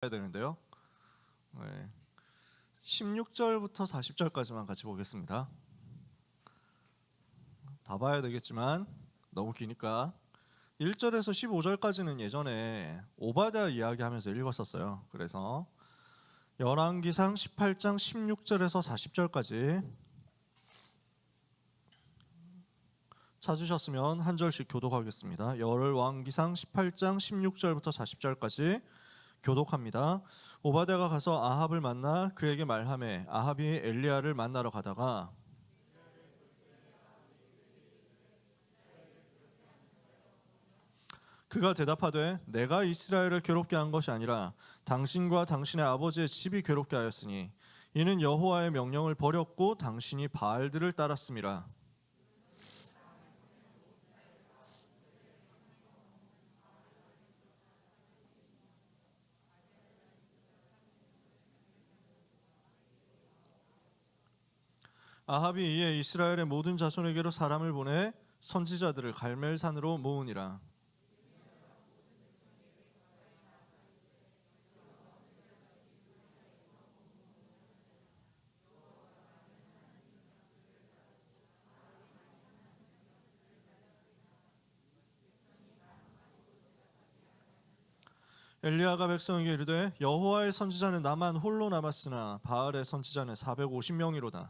해야 되는데요. 16절부터 40절까지만 같이 보겠습니다. 다 봐야 되겠지만 너무 기니까 1절에서 15절까지는 예전에 오바댜 이야기하면서 읽었었어요. 그래서 열왕기상 18장 16절에서 40절까지 찾으셨으면 한 절씩 교독하겠습니다. 열왕기상 18장 16절부터 40절까지 교독합니다. 오바댜가 가서 아합을 만나 그에게 말하매 아합이 엘리야를 만나러 가다가 그가 대답하되 내가 이스라엘을 괴롭게 한 것이 아니라 당신과 당신의 아버지의 집이 괴롭게 하였으니 이는 여호와의 명령을 버렸고 당신이 바알들을 따랐음이라. 아합이 이에 이스라엘의 모든 자손에게로 사람을 보내 선지자들을 갈멜산으로 모으니라. 엘리야가 백성에게 이르되 여호와의 선지자는 나만 홀로 남았으나 바알의 선지자는 450명이로다.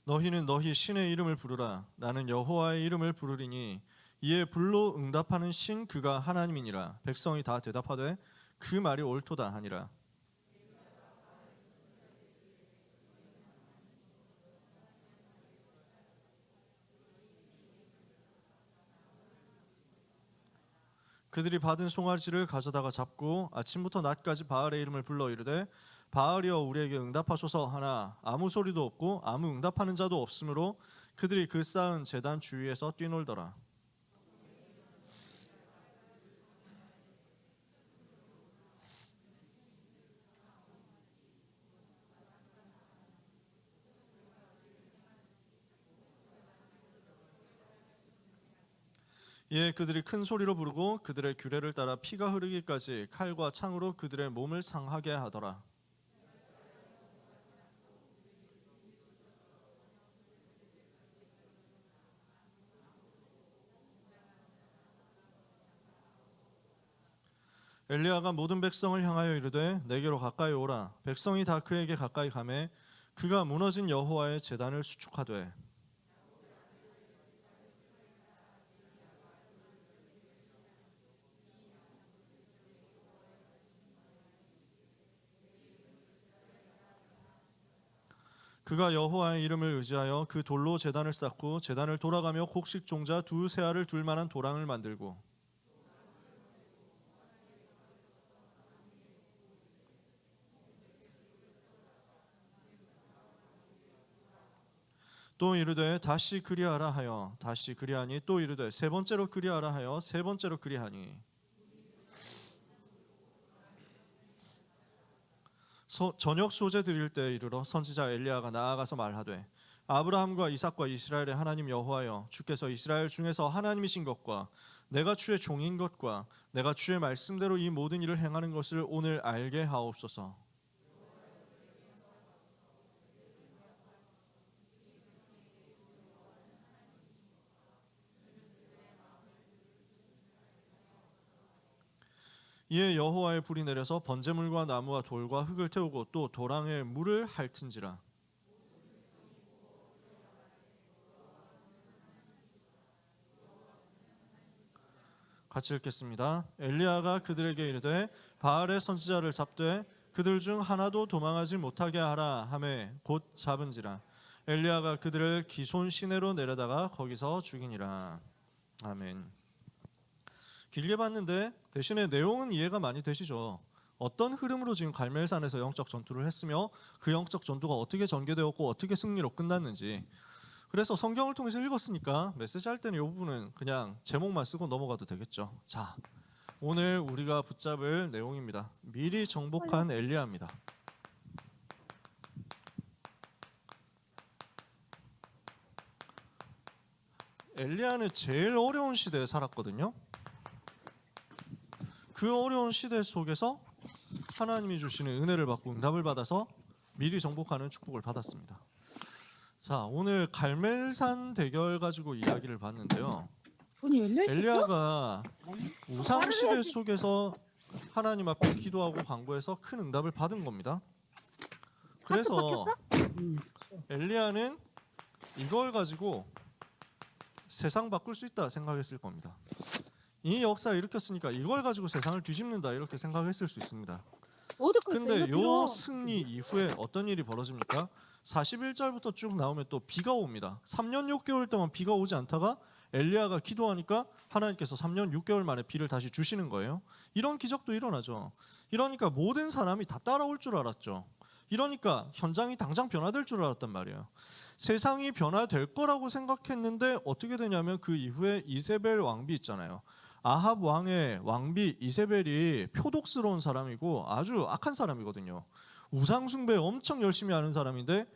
너희는 너희 신의 이름을 부르라. 나는 여호와의 이름을 부르리니 이에 불로 응답하는 신 그가 하나님이니라. 백성이 다 대답하되 그 말이 옳도다 하니라. 그들이 받은 송아지를 가져다가 잡고 아침부터 낮까지 바알의 이름을 불러 이르되 바알이여 우리에게 응답하소서 하나 아무 소리도 없고 아무 응답하는 자도 없으므로 그들이 그 쌓은 제단 주위에서 뛰놀더라. 이에 그들이 큰 소리로 부르고 그들의 규례를 따라 피가 흐르기까지 칼과 창으로 그들의 몸을 상하게 하더라. 엘리야가 모든 백성을 향하여 이르되 내게로 가까이 오라. 백성이 다 그에게 가까이 가매 그가 무너진 여호와의 제단을 수축하되 그가 여호와의 이름을 의지하여 그 돌로 제단을 쌓고 제단을 돌아가며 곡식 종자 두세 알을 둘 만한 도랑을 만들고 또 이르되 다시 그리하라 하여 다시 그리하니 또 이르되 세 번째로 그리하라 하여 세 번째로 그리하니 저녁 소재 드릴 때 이르러 선지자 엘리야가 나아가서 말하되 아브라함과 이삭과 이스라엘의 하나님 여호와여 주께서 이스라엘 중에서 하나님이신 것과 내가 주의 종인 것과 내가 주의 말씀대로 이 모든 일을 행하는 것을 오늘 알게 하옵소서. 이에 여호와의 불이 내려서 번제물과 나무와 돌과 흙을 태우고 또 도랑에 물을 핥은지라. 같이 읽겠습니다. 엘리야가 그들에게 이르되 바알의 선지자를 잡되 그들 중 하나도 도망하지 못하게 하라 하매 곧 잡은지라. 엘리야가 그들을 기손 시내로 내려다가 거기서 죽이니라. 아멘. 길게 봤는데 대신에 내용은 이해가 많이 되시죠? 어떤 흐름으로 지금 갈멜산에서 영적 전투를 했으며 그 영적 전투가 어떻게 전개되었고 어떻게 승리로 끝났는지. 그래서 성경을 통해서 읽었으니까 메시지 할 때는 이 부분은 그냥 제목만 쓰고 넘어가도 되겠죠. 자, 오늘 우리가 붙잡을 내용입니다. 미리 정복한 엘리야입니다. 엘리야는 제일 어려운 시대에 살았거든요. 그 어려운 시대 속에서 하나님이 주시는 은혜를 받고 응답을 받아서 미리 정복하는 축복을 받았습니다. 자, 오늘 갈멜산 대결 가지고 이야기를 봤는데요. 엘리야가 우상 시대 속에서 하나님 앞에 기도하고 간구해서 큰 응답을 받은 겁니다. 그래서 엘리야는 이걸 가지고 세상 바꿀 수 있다 생각했을 겁니다. 이 역사 일으켰으니까 이걸 가지고 세상을 뒤집는다 이렇게 생각했을 수 있습니다. 근데 요 승리 이후에 어떤 일이 벌어집니까? 41절부터 쭉 나오면 또 비가 옵니다. 3년 6개월 동안 비가 오지 않다가 엘리야가 기도하니까 하나님께서 3년 6개월 만에 비를 다시 주시는 거예요. 이런 기적도 일어나죠. 이러니까 모든 사람이 다 따라올 줄 알았죠. 이러니까 현장이 당장 변화될 줄 알았단 말이에요. 세상이 변화될 거라고 생각했는데 어떻게 되냐면 그 이후에 이세벨 왕비 있잖아요. 아합 왕의 왕비 이세벨이 표독스러운 사람이고 아주 악한 사람이거든요. 우상숭배 엄청 열심히 하는 사람인데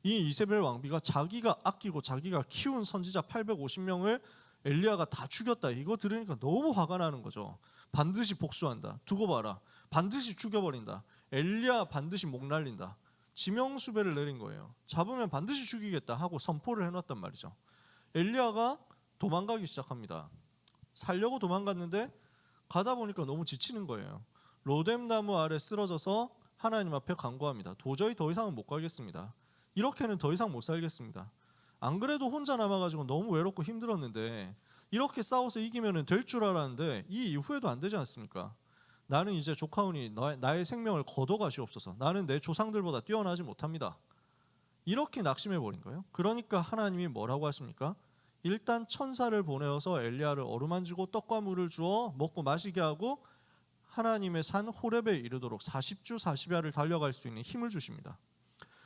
이 이세벨 왕비가 자기가 아끼고 자기가 키운 선지자 850명을 엘리야가 다 죽였다. 이거 들으니까 너무 화가 나는 거죠. 반드시 복수한다. 두고 봐라. 반드시 죽여버린다. 엘리야 반드시 목 날린다. 지명수배를 내린 거예요. 잡으면 반드시 죽이겠다 하고 선포를 해놨단 말이죠. 엘리야가 도망가기 시작합니다. 살려고 도망갔는데 가다 보니까 너무 지치는 거예요. 로뎀 나무 아래 쓰러져서 하나님 앞에 간구합니다. 도저히 더 이상은 못 가겠습니다. 이렇게는 더 이상 못 살겠습니다. 안 그래도 혼자 남아가지고 너무 외롭고 힘들었는데 이렇게 싸워서 이기면 될 줄 알았는데 이 이후에도 안 되지 않습니까? 나는 이제 조카오니 나의 생명을 거둬가시옵소서. 나는 내 조상들보다 뛰어나지 못합니다. 이렇게 낙심해버린 거예요. 그러니까 하나님이 뭐라고 하십니까? 일단 천사를 보내어서 엘리야를 어루만지고 떡과 물을 주어 먹고 마시게 하고 하나님의 산 호렙에 이르도록 40주 40야를 달려갈 수 있는 힘을 주십니다.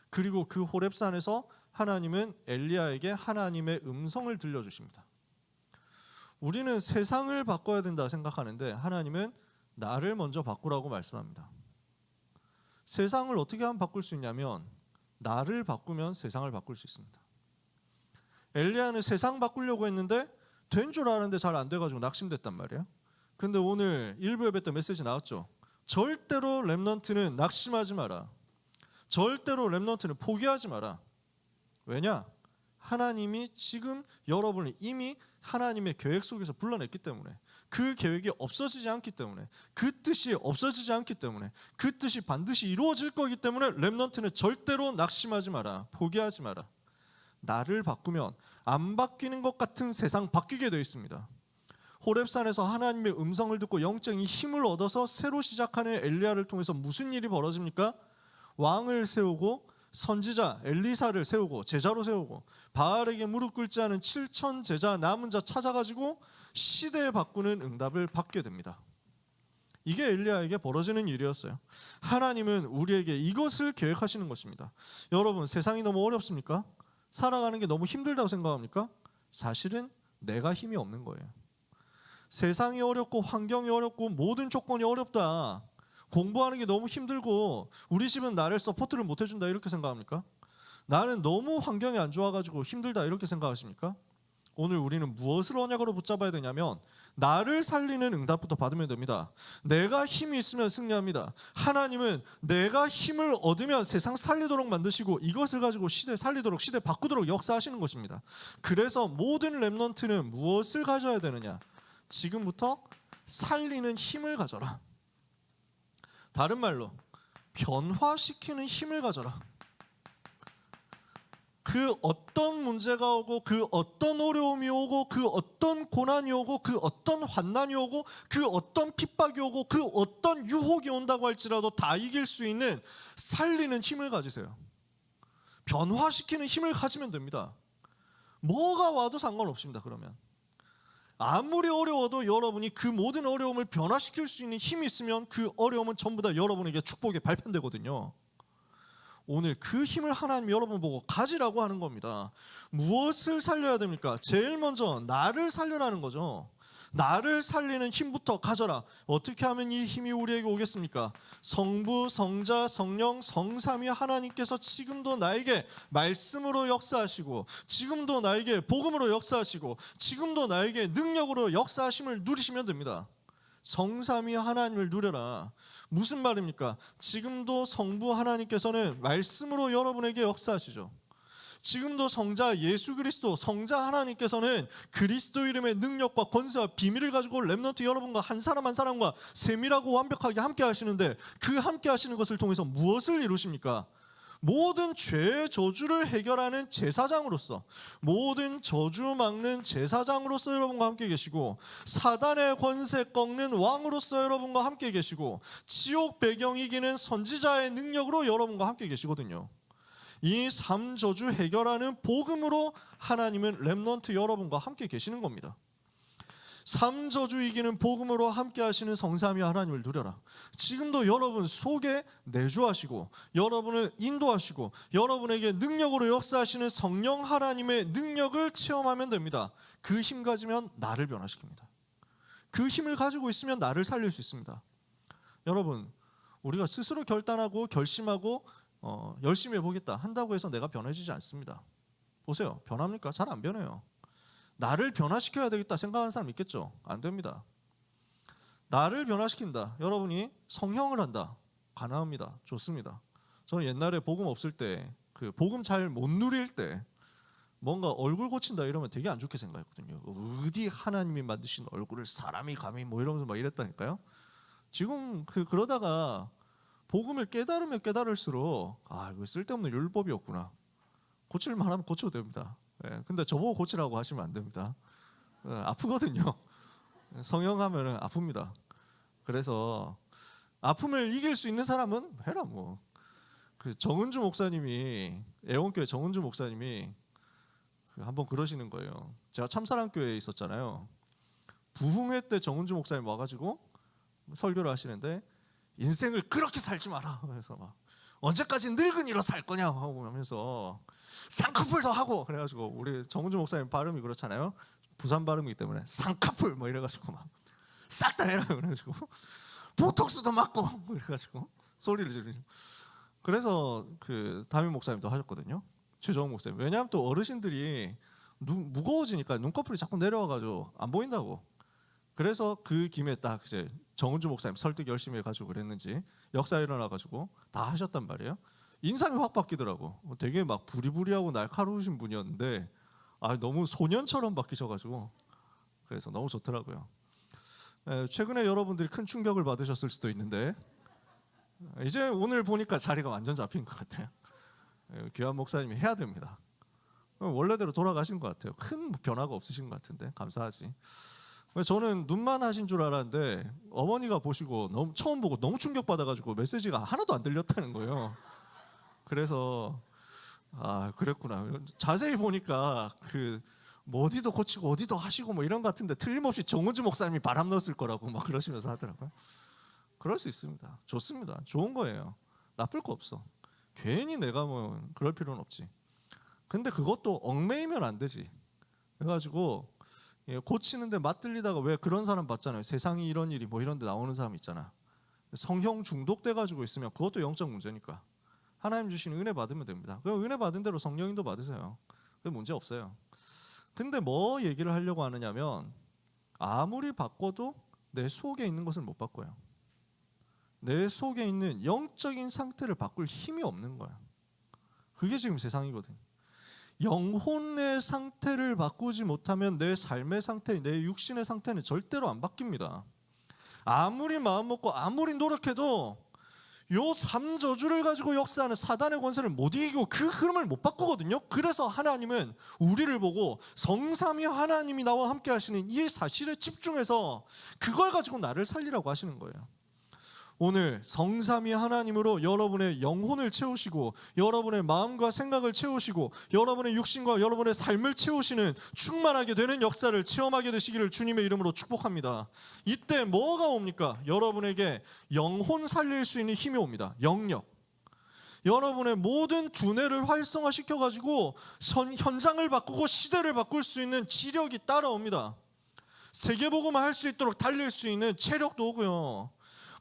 그리고 그 호렙산에서 하나님은 엘리야에게 하나님의 음성을 들려주십니다. 우리는 세상을 바꿔야 된다 생각하는데 하나님은 나를 먼저 바꾸라고 말씀합니다. 세상을 어떻게 하면 바꿀 수 있냐면 나를 바꾸면 세상을 바꿀 수 있습니다. 엘리야는 세상 바꾸려고 했는데 된 줄 알았는데 잘 안 돼가지고 낙심됐단 말이에요. 근데 오늘 일부 예배 때 메시지 나왔죠. 절대로 렘넌트는 낙심하지 마라. 절대로 렘넌트는 포기하지 마라. 왜냐? 하나님이 지금 여러분을 이미 하나님의 계획 속에서 불러냈기 때문에, 그 계획이 없어지지 않기 때문에, 그 뜻이 없어지지 않기 때문에, 그 뜻이 반드시 이루어질 거기 때문에 렘넌트는 절대로 낙심하지 마라. 포기하지 마라. 나를 바꾸면 안 바뀌는 것 같은 세상 바뀌게 되어 있습니다. 호렙산에서 하나님의 음성을 듣고 영적인 힘을 얻어서 새로 시작하는 엘리야를 통해서 무슨 일이 벌어집니까? 왕을 세우고 선지자 엘리사를 세우고 제자로 세우고 바알에게 무릎 꿇지 않은 7천 제자 남은 자 찾아가지고 시대에 바꾸는 응답을 받게 됩니다. 이게 엘리야에게 벌어지는 일이었어요. 하나님은 우리에게 이것을 계획하시는 것입니다. 여러분, 세상이 너무 어렵습니까? 살아가는 게 너무 힘들다고 생각합니까? 사실은 내가 힘이 없는 거예요. 세상이 어렵고 환경이 어렵고 모든 조건이 어렵다, 공부하는 게 너무 힘들고 우리 집은 나를 서포트를 못 해준다 이렇게 생각합니까? 나는 너무 환경이 안 좋아가지고 힘들다 이렇게 생각하십니까? 오늘 우리는 무엇을 언약으로 붙잡아야 되냐면 나를 살리는 응답부터 받으면 됩니다. 내가 힘이 있으면 승리합니다. 하나님은 내가 힘을 얻으면 세상 살리도록 만드시고 이것을 가지고 시대 살리도록, 시대 바꾸도록 역사하시는 것입니다. 그래서 모든 렘넌트는 무엇을 가져야 되느냐? 지금부터 살리는 힘을 가져라. 다른 말로 변화시키는 힘을 가져라. 그 어떤 문제가 오고 그 어떤 어려움이 오고 그 어떤 고난이 오고 그 어떤 환난이 오고 그 어떤 핍박이 오고 그 어떤 유혹이 온다고 할지라도 다 이길 수 있는 살리는 힘을 가지세요. 변화시키는 힘을 가지면 됩니다. 뭐가 와도 상관없습니다. 그러면 아무리 어려워도 여러분이 그 모든 어려움을 변화시킬 수 있는 힘이 있으면 그 어려움은 전부 다 여러분에게 축복의 발판되거든요. 오늘 그 힘을 하나님 여러분 보고 가지라고 하는 겁니다. 무엇을 살려야 됩니까? 제일 먼저 나를 살려라는 거죠. 나를 살리는 힘부터 가져라. 어떻게 하면 이 힘이 우리에게 오겠습니까? 성부, 성자, 성령, 성삼위 하나님께서 지금도 나에게 말씀으로 역사하시고, 지금도 나에게 복음으로 역사하시고, 지금도 나에게 능력으로 역사하심을 누리시면 됩니다. 성삼위 하나님을 누려라. 무슨 말입니까? 지금도 성부 하나님께서는 말씀으로 여러분에게 역사하시죠. 지금도 성자 예수 그리스도, 성자 하나님께서는 그리스도 이름의 능력과 권세와 비밀을 가지고 렘넌트 여러분과 한 사람 한 사람과 세밀하고 완벽하게 함께 하시는데, 그 함께 하시는 것을 통해서 무엇을 이루십니까? 모든 죄의 저주를 해결하는 제사장으로서, 모든 저주 막는 제사장으로서 여러분과 함께 계시고, 사단의 권세 꺾는 왕으로서 여러분과 함께 계시고, 지옥 배경 이기는 선지자의 능력으로 여러분과 함께 계시거든요. 이 3저주 해결하는 복음으로 하나님은 렘넌트 여러분과 함께 계시는 겁니다. 3저주 이기는 복음으로 함께 하시는 성삼위 하나님을 누려라. 지금도 여러분 속에 내주하시고, 여러분을 인도하시고, 여러분에게 능력으로 역사하시는 성령 하나님의 능력을 체험하면 됩니다. 그 힘 가지면 나를 변화시킵니다. 그 힘을 가지고 있으면 나를 살릴 수 있습니다. 여러분, 우리가 스스로 결단하고 결심하고 열심히 해보겠다 한다고 해서 내가 변해지지 않습니다. 보세요, 변합니까? 잘 안 변해요. 나를 변화시켜야 되겠다 생각하는 사람 있겠죠? 안 됩니다. 나를 변화시킨다, 여러분이 성형을 한다, 가능합니다. 좋습니다. 저는 옛날에 복음 없을 때, 그 복음 잘 못 누릴 때 뭔가 얼굴 고친다 이러면 되게 안 좋게 생각했거든요. 어디 하나님이 만드신 얼굴을 사람이 감히 뭐 이러면서 막 이랬다니까요. 지금 그러다가 복음을 깨달으면 깨달을수록 이거 쓸데없는 율법이었구나. 고칠 만하면 고쳐도 됩니다. 근데 저보고 고치라고 하시면 안 됩니다. 아프거든요. 성형하면 아픕니다. 그래서 아픔을 이길 수 있는 사람은 해라 뭐. 그 정은주 목사님이, 애원교회 정은주 목사님이 한번 그러시는 거예요. 제가 참사랑교회에 있었잖아요. 부흥회 때 정은주 목사님 와가지고 설교를 하시는데, 인생을 그렇게 살지 마라. 그래서 막 언제까지 늙은이로 살 거냐 하고 하면서 쌍꺼풀도 하고, 그래가지고 우리 정은주 목사님 발음이 그렇잖아요. 부산 발음이기 때문에 쌍꺼풀 뭐 이래가지고 막 싹 다 해라 그래가지고 보톡스도 맞고 그래가지고 소리를 지르고. 그래서 그 담임 목사님도 하셨거든요. 최정욱 목사님. 왜냐하면 또 어르신들이 무거워지니까 눈꺼풀이 자꾸 내려와가지고 안 보인다고. 그래서 그 김에 딱 이제 정은주 목사님 설득 열심히 해가지고 그랬는지 역사 일어나가지고 다 하셨단 말이에요. 인상이 확 바뀌더라고. 되게 막 부리부리하고 날카로우신 분이었는데 너무 소년처럼 바뀌셔가지고, 그래서 너무 좋더라고요. 최근에 여러분들이 큰 충격을 받으셨을 수도 있는데, 이제 오늘 보니까 자리가 완전 잡힌 것 같아요. 귀한 목사님이 해야 됩니다. 원래대로 돌아가신 것 같아요. 큰 변화가 없으신 것 같은데 감사하지. 저는 눈만 하신 줄 알았는데 어머니가 보시고 처음 보고 너무 충격받아가지고 메시지가 하나도 안 들렸다는 거예요. 그래서 그랬구나. 자세히 보니까 뭐 어디도 고치고 어디도 하시고 뭐 이런 것 같은데 틀림없이 정은주 목사님이 바람 넣었을 거라고 막 그러시면서 하더라고요. 그럴 수 있습니다. 좋습니다. 좋은 거예요. 나쁠 거 없어. 괜히 내가 뭐 그럴 필요는 없지. 근데 그것도 얽매이면 안 되지. 그래가지고 고치는데 맞들리다가, 왜 그런 사람 봤잖아요. 세상이 이런 일이 뭐 이런 데 나오는 사람 있잖아. 성형 중독돼가지고 있으면 그것도 영적 문제니까 하나님 주신 은혜 받으면 됩니다. 그 은혜 받은 대로 성령인도 받으세요. 그 문제 없어요. 근데 뭐 얘기를 하려고 하느냐면, 아무리 바꿔도 내 속에 있는 것을 못 바꿔요. 내 속에 있는 영적인 상태를 바꿀 힘이 없는 거야. 그게 지금 세상이거든. 영혼의 상태를 바꾸지 못하면 내 삶의 상태, 내 육신의 상태는 절대로 안 바뀝니다. 아무리 마음 먹고 아무리 노력해도 요 3저주를 가지고 역사하는 사단의 권세를 못 이기고 그 흐름을 못 바꾸거든요. 그래서 하나님은 우리를 보고 성삼위 하나님이 나와 함께 하시는 이 사실에 집중해서 그걸 가지고 나를 살리라고 하시는 거예요. 오늘 성삼위 하나님으로 여러분의 영혼을 채우시고, 여러분의 마음과 생각을 채우시고, 여러분의 육신과 여러분의 삶을 채우시는 충만하게 되는 역사를 체험하게 되시기를 주님의 이름으로 축복합니다. 이때 뭐가 옵니까? 여러분에게 영혼 살릴 수 있는 힘이 옵니다. 영력. 여러분의 모든 두뇌를 활성화시켜가지고 현장을 바꾸고 시대를 바꿀 수 있는 지력이 따라옵니다. 세계복음을 할 수 있도록 달릴 수 있는 체력도 오고요.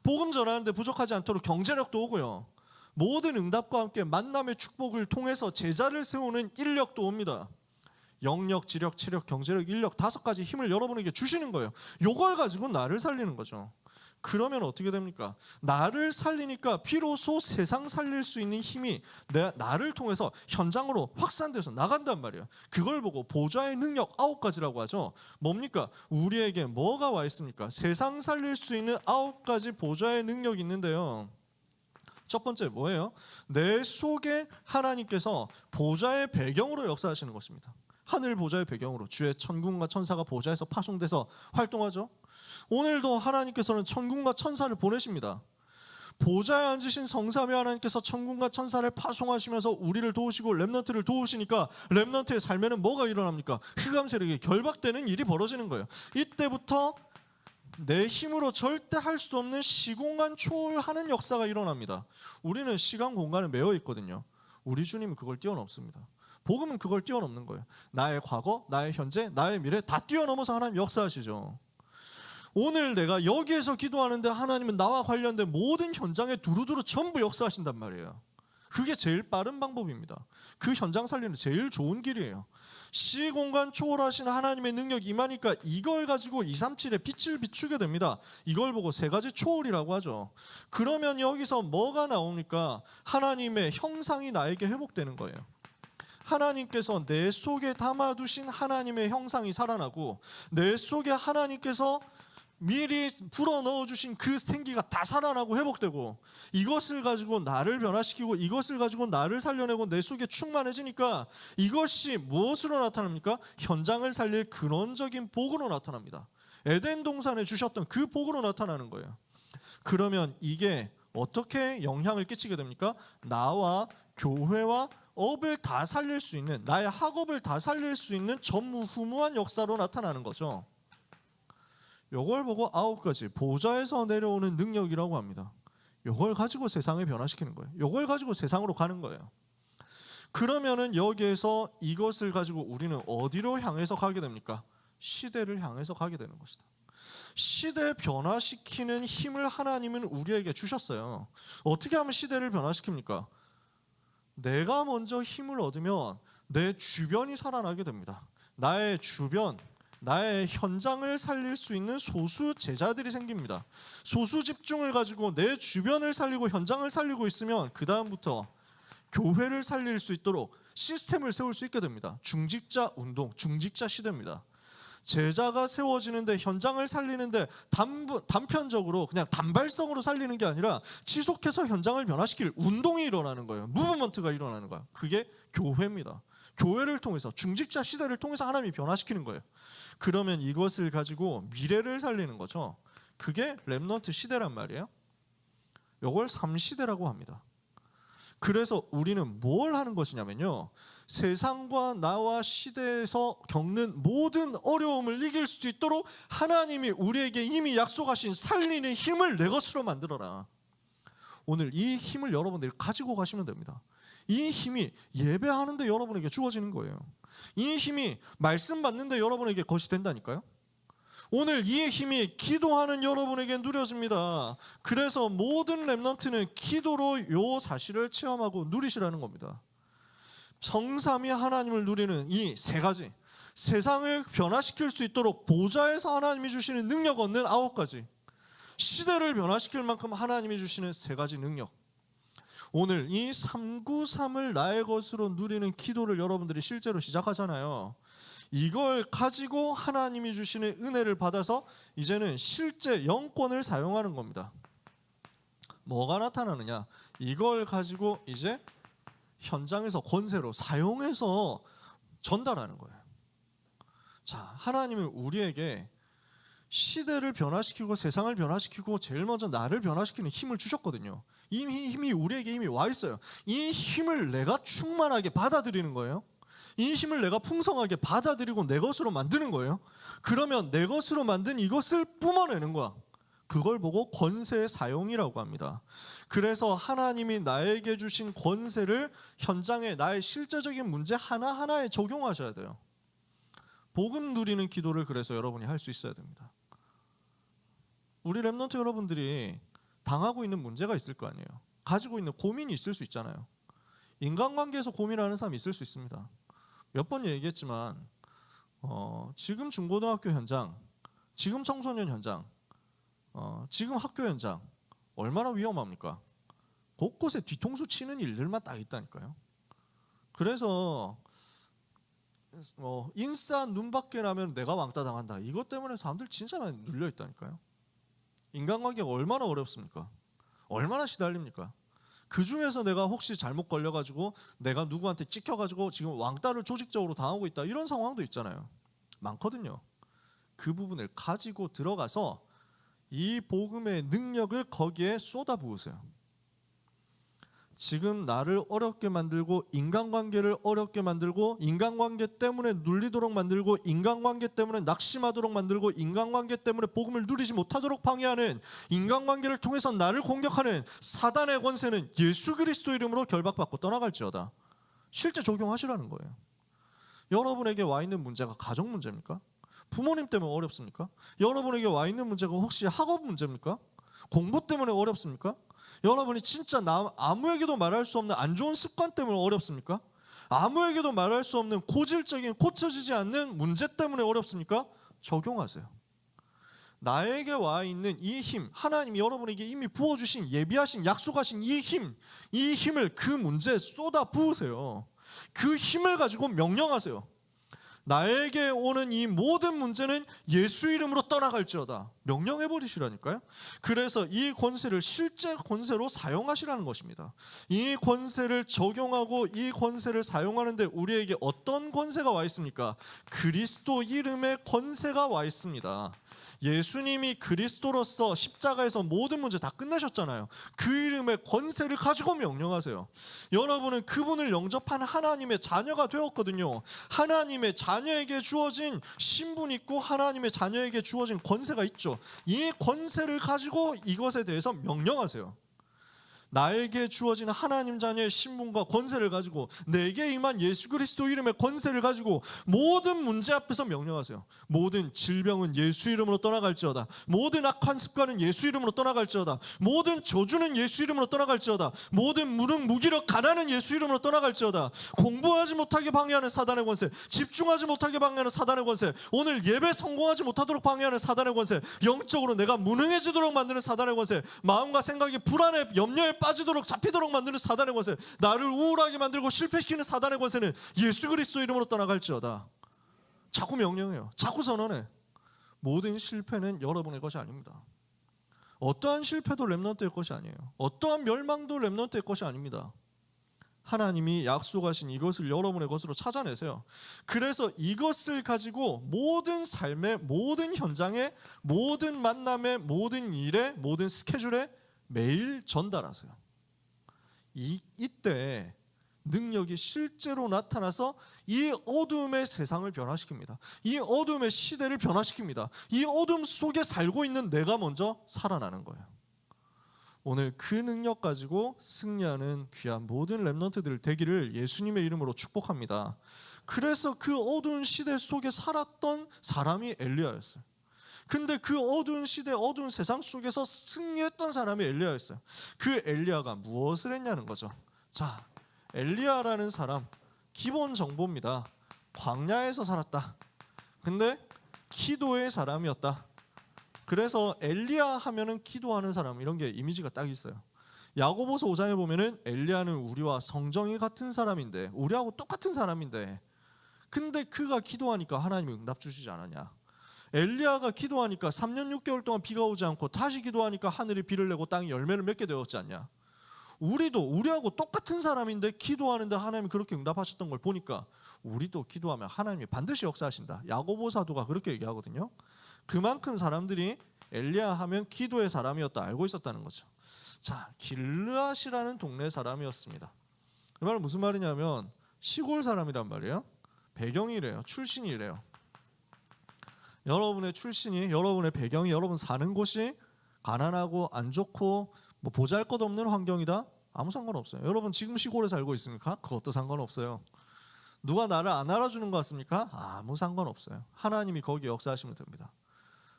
복음 전하는데 부족하지 않도록 경제력도 오고요. 모든 응답과 함께 만남의 축복을 통해서 제자를 세우는 인력도 옵니다. 영력, 지력, 체력, 경제력, 인력 5가지 힘을 여러분에게 주시는 거예요. 이걸 가지고 나를 살리는 거죠. 그러면 어떻게 됩니까? 나를 살리니까 비로소 세상 살릴 수 있는 힘이 나를 통해서 현장으로 확산돼서 나간단 말이에요. 그걸 보고 보좌의 능력 9가지라고 하죠. 뭡니까? 우리에게 뭐가 와 있습니까? 세상 살릴 수 있는 9가지 보좌의 능력이 있는데요. 첫 번째 뭐예요? 내 속에 하나님께서 보좌의 배경으로 역사하시는 것입니다. 하늘 보좌의 배경으로 주의 천군과 천사가 보좌에서 파송돼서 활동하죠. 오늘도 하나님께서는 천군과 천사를 보내십니다. 보좌에 앉으신 성삼위 하나님께서 천군과 천사를 파송하시면서 우리를 도우시고 렘넌트를 도우시니까 렘넌트의 삶에는 뭐가 일어납니까? 흑암 세력이 결박되는 일이 벌어지는 거예요. 이때부터 내 힘으로 절대 할 수 없는 시공간 초월하는 역사가 일어납니다. 우리는 시간 공간에 매여 있거든요. 우리 주님은 그걸 뛰어넘습니다. 복음은 그걸 뛰어넘는 거예요. 나의 과거, 나의 현재, 나의 미래 다 뛰어넘어서 하나님 역사하시죠. 오늘 내가 여기에서 기도하는데 하나님은 나와 관련된 모든 현장에 두루두루 전부 역사하신단 말이에요. 그게 제일 빠른 방법입니다. 그 현장 살리는 제일 좋은 길이에요. 시공간 초월하신 하나님의 능력이 임하니까 이걸 가지고 237의 빛을 비추게 됩니다. 이걸 보고 3가지 초월이라고 하죠. 그러면 여기서 뭐가 나옵니까? 하나님의 형상이 나에게 회복되는 거예요. 하나님께서 내 속에 담아두신 하나님의 형상이 살아나고 내 속에 하나님께서 미리 불어넣어주신 그 생기가 다 살아나고 회복되고 이것을 가지고 나를 변화시키고 이것을 가지고 나를 살려내고 내 속에 충만해지니까 이것이 무엇으로 나타납니까? 현장을 살릴 근원적인 복으로 나타납니다. 에덴 동산에 주셨던 그 복으로 나타나는 거예요. 그러면 이게 어떻게 영향을 끼치게 됩니까? 나와 교회와 업을 다 살릴 수 있는, 나의 학업을 다 살릴 수 있는 전무후무한 역사로 나타나는 거죠. 이걸 보고 9가지 보좌에서 내려오는 능력이라고 합니다. 이걸 가지고 세상을 변화시키는 거예요. 이걸 가지고 세상으로 가는 거예요. 그러면은 여기에서 이것을 가지고 우리는 어디로 향해서 가게 됩니까? 시대를 향해서 가게 되는 것이다. 시대 변화시키는 힘을 하나님은 우리에게 주셨어요. 어떻게 하면 시대를 변화시킵니까? 내가 먼저 힘을 얻으면 내 주변이 살아나게 됩니다. 나의 주변, 나의 현장을 살릴 수 있는 소수 제자들이 생깁니다. 소수 집중을 가지고 내 주변을 살리고 현장을 살리고 있으면 그 다음부터 교회를 살릴 수 있도록 시스템을 세울 수 있게 됩니다. 중직자 운동, 중직자 시대입니다. 제자가 세워지는데 현장을 살리는데 단편적으로 그냥 단발성으로 살리는 게 아니라 지속해서 현장을 변화시킬 운동이 일어나는 거예요. 무브먼트가 일어나는 거예요. 그게 교회입니다. 교회를 통해서 중직자 시대를 통해서 하나님이 변화시키는 거예요. 그러면 이것을 가지고 미래를 살리는 거죠. 그게 렘넌트 시대란 말이에요. 이걸 3시대라고 합니다. 그래서 우리는 뭘 하는 것이냐면요, 세상과 나와 시대에서 겪는 모든 어려움을 이길 수 있도록 하나님이 우리에게 이미 약속하신 살리는 힘을 내 것으로 만들어라. 오늘 이 힘을 여러분들이 가지고 가시면 됩니다. 이 힘이 예배하는데 여러분에게 주어지는 거예요. 이 힘이 말씀 받는데 여러분에게 것이 된다니까요. 오늘 이 힘이 기도하는 여러분에게 누려집니다. 그래서 모든 렘넌트는 기도로 이 사실을 체험하고 누리시라는 겁니다. 성삼위 하나님을 누리는 이 3가지, 세상을 변화시킬 수 있도록 보좌에서 하나님이 주시는 능력 얻는 9가지, 시대를 변화시킬 만큼 하나님이 주시는 3가지 능력. 오늘 이 393을 나의 것으로 누리는 기도를 여러분들이 실제로 시작하잖아요. 이걸 가지고 하나님이 주시는 은혜를 받아서 이제는 실제 영권을 사용하는 겁니다. 뭐가 나타나느냐? 이걸 가지고 이제 현장에서 권세로 사용해서 전달하는 거예요. 자, 하나님은 우리에게 시대를 변화시키고 세상을 변화시키고 제일 먼저 나를 변화시키는 힘을 주셨거든요. 이 힘이 우리에게 이미 와 있어요. 이 힘을 내가 충만하게 받아들이는 거예요. 이 힘을 내가 풍성하게 받아들이고 내 것으로 만드는 거예요. 그러면 내 것으로 만든 이것을 뿜어내는 거야. 그걸 보고 권세의 사용이라고 합니다. 그래서 하나님이 나에게 주신 권세를 현장에 나의 실제적인 문제 하나하나에 적용하셔야 돼요. 복음 누리는 기도를 그래서 여러분이 할 수 있어야 됩니다. 우리 렘넌트 여러분들이 당하고 있는 문제가 있을 거 아니에요. 가지고 있는 고민이 있을 수 있잖아요. 인간관계에서 고민하는 사람이 있을 수 있습니다. 몇 번 얘기했지만 지금 중고등학교 현장, 지금 청소년 현장, 지금 학교 현장 얼마나 위험합니까? 곳곳에 뒤통수 치는 일들만 딱 있다니까요. 그래서 인싸 눈밖에 나면 내가 왕따 당한다. 이것 때문에 사람들 진짜 많이 눌려 있다니까요. 인간관계가 얼마나 어렵습니까? 얼마나 시달립니까? 그 중에서 내가 혹시 잘못 걸려가지고 내가 누구한테 찍혀가지고 지금 왕따를 조직적으로 당하고 있다, 이런 상황도 있잖아요. 많거든요. 그 부분을 가지고 들어가서 이 복음의 능력을 거기에 쏟아부으세요. 지금 나를 어렵게 만들고 인간관계를 어렵게 만들고 인간관계 때문에 눌리도록 만들고 인간관계 때문에 낙심하도록 만들고 인간관계 때문에 복음을 누리지 못하도록 방해하는, 인간관계를 통해서 나를 공격하는 사단의 권세는 예수 그리스도 이름으로 결박받고 떠나갈지어다. 실제 적용하시라는 거예요. 여러분에게 와 있는 문제가 가정 문제입니까? 부모님 때문에 어렵습니까? 여러분에게 와 있는 문제가 혹시 학업 문제입니까? 공부 때문에 어렵습니까? 여러분이 진짜 아무에게도 말할 수 없는 안 좋은 습관 때문에 어렵습니까? 아무에게도 말할 수 없는 고질적인 고쳐지지 않는 문제 때문에 어렵습니까? 적용하세요. 나에게 와 있는 이 힘, 하나님이 여러분에게 이미 부어주신, 예비하신, 약속하신 이 힘을 그 문제에 쏟아 부으세요. 그 힘을 가지고 명령하세요. 나에게 오는 이 모든 문제는 예수 이름으로 떠나갈지어다. 명령해 버리시라니까요. 그래서 이 권세를 실제 권세로 사용하시라는 것입니다. 이 권세를 적용하고 이 권세를 사용하는데 우리에게 어떤 권세가 와 있습니까? 그리스도 이름의 권세가 와 있습니다. 예수님이 그리스도로서 십자가에서 모든 문제 다 끝내셨잖아요. 그 이름의 권세를 가지고 명령하세요. 여러분은 그분을 영접한 하나님의 자녀가 되었거든요. 하나님의 자녀에게 주어진 신분 있고 하나님의 자녀에게 주어진 권세가 있죠. 이 권세를 가지고 이것에 대해서 명령하세요. 나에게 주어진 하나님 자녀의 신분과 권세를 가지고, 내게 임한 예수 그리스도 이름의 권세를 가지고 모든 문제 앞에서 명령하세요. 모든 질병은 예수 이름으로 떠나갈지어다. 모든 악한 습관은 예수 이름으로 떠나갈지어다. 모든 저주는 예수 이름으로 떠나갈지어다. 모든 무능무기력 가난은 예수 이름으로 떠나갈지어다. 공부하지 못하게 방해하는 사단의 권세, 집중하지 못하게 방해하는 사단의 권세, 오늘 예배 성공하지 못하도록 방해하는 사단의 권세, 영적으로 내가 무능해지도록 만드는 사단의 권세, 마음과 생각이 불안해 염려에 빠지도록 잡히도록 만드는 사단의 권세, 나를 우울하게 만들고 실패시키는 사단의 권세는 예수 그리스도 이름으로 떠나갈지어다. 자꾸 명령해요. 자꾸 선언해. 모든 실패는 여러분의 것이 아닙니다. 어떠한 실패도 렘넌트의 것이 아니에요. 어떠한 멸망도 렘넌트의 것이 아닙니다. 하나님이 약속하신 이것을 여러분의 것으로 찾아내세요. 그래서 이것을 가지고 모든 삶의 모든 현장에, 모든 만남에, 모든 일에, 모든 스케줄에 매일 전달하세요. 이때 능력이 실제로 나타나서 이 어둠의 세상을 변화시킵니다. 이 어둠의 시대를 변화시킵니다. 이 어둠 속에 살고 있는 내가 먼저 살아나는 거예요. 오늘 그 능력 가지고 승리하는 귀한 모든 렘넌트들 되기를 예수님의 이름으로 축복합니다. 그래서 그 어두운 시대 속에 살았던 사람이 엘리야였어요. 근데 그 어두운 시대, 어두운 세상 속에서 승리했던 사람이 엘리야였어요. 그 엘리야가 무엇을 했냐는 거죠. 자, 엘리야라는 사람 기본 정보입니다. 광야에서 살았다. 근데 기도의 사람이었다. 그래서 엘리야 하면은 기도하는 사람, 이런 게 이미지가 딱 있어요. 야고보서 5장에 보면은 엘리야는 우리와 성정이 같은 사람인데, 우리하고 똑같은 사람인데, 근데 그가 기도하니까 하나님이 응답 주시지 않았냐. 엘리야가 기도하니까 3년 6개월 동안 비가 오지 않고 다시 기도하니까 하늘이 비를 내고 땅이 열매를 맺게 되었지 않냐. 우리도 우리하고 똑같은 사람인데 기도하는데 하나님이 그렇게 응답하셨던 걸 보니까 우리도 기도하면 하나님이 반드시 역사하신다. 야고보 사도가 그렇게 얘기하거든요. 그만큼 사람들이 엘리야 하면 기도의 사람이었다 알고 있었다는 거죠. 자, 길르앗이라는 동네 사람이었습니다. 그 말은 무슨 말이냐면 시골 사람이란 말이에요. 배경이 이래요. 출신이 이래요. 여러분의 출신이, 여러분의 배경이, 여러분 사는 곳이 가난하고 안 좋고 뭐 보잘것없는 환경이다? 아무 상관없어요. 여러분 지금 시골에 살고 있습니까? 그것도 상관없어요. 누가 나를 안 알아주는 것 같습니까? 아무 상관없어요. 하나님이 거기 역사하시면 됩니다.